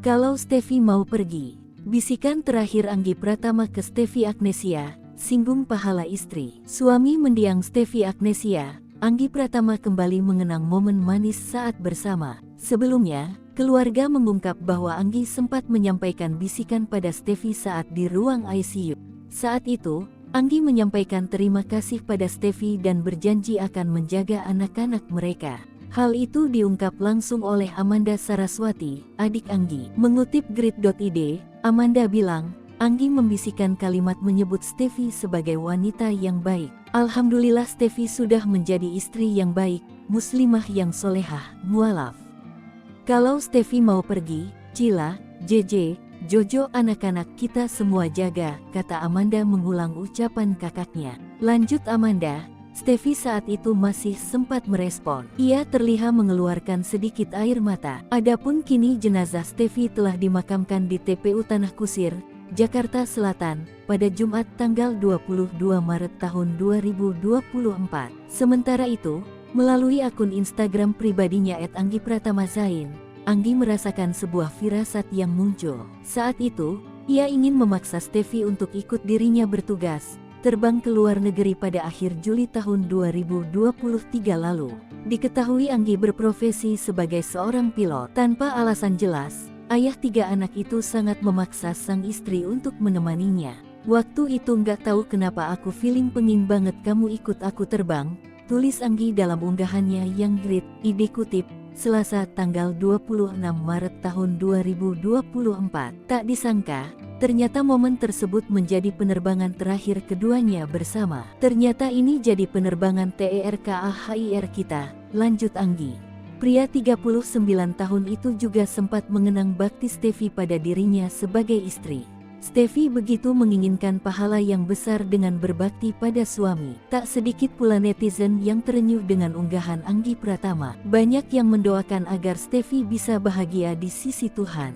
Kalau Steffi mau pergi. Bisikan terakhir Anggi Pratama ke Steffi Agnesia, singgung pahala istri. Suami mendiang Steffi Agnesia, Anggi Pratama kembali mengenang momen manis saat bersama. Sebelumnya, keluarga mengungkap bahwa Anggi sempat menyampaikan bisikan pada Steffi saat di ruang ICU. Saat itu, Anggi menyampaikan terima kasih pada Steffi dan berjanji akan menjaga anak-anak mereka. Hal itu diungkap langsung oleh Amanda Saraswati, adik Anggi. Mengutip grid.id, Amanda bilang, Anggi membisikkan kalimat menyebut Steffi sebagai wanita yang baik. Alhamdulillah Steffi sudah menjadi istri yang baik, muslimah yang solehah, mualaf. Kalau Steffi mau pergi, Cila, JJ, Jojo anak-anak kita semua jaga, kata Amanda mengulang ucapan kakaknya. Lanjut Amanda, Steffi saat itu masih sempat merespon. Ia terlihat mengeluarkan sedikit air mata. Adapun kini jenazah Steffi telah dimakamkan di TPU Tanah Kusir, Jakarta Selatan, pada Jumat tanggal 22 Maret tahun 2024. Sementara itu, melalui akun Instagram pribadinya @anggiPratamaZain, Anggi merasakan sebuah firasat yang muncul. Saat itu, ia ingin memaksa Steffi untuk ikut dirinya bertugas, terbang ke luar negeri pada akhir Juli tahun 2023 lalu. Diketahui Anggi berprofesi sebagai seorang pilot. Tanpa alasan jelas, ayah 3 anak itu sangat memaksa sang istri untuk menemaninya. Waktu itu nggak tahu kenapa aku feeling pengen banget kamu ikut aku terbang, tulis Anggi dalam unggahannya yang grid.id kutip, Selasa tanggal 26 Maret tahun 2024. Tak disangka, ternyata momen tersebut menjadi penerbangan terakhir keduanya bersama. Ternyata ini jadi penerbangan TERKAHIR kita, lanjut Anggi. Pria 39 tahun itu juga sempat mengenang bakti Steffi pada dirinya sebagai istri. Steffi begitu menginginkan pahala yang besar dengan berbakti pada suami. Tak sedikit pula netizen yang terenyuh dengan unggahan Anggi Pratama. Banyak yang mendoakan agar Steffi bisa bahagia di sisi Tuhan.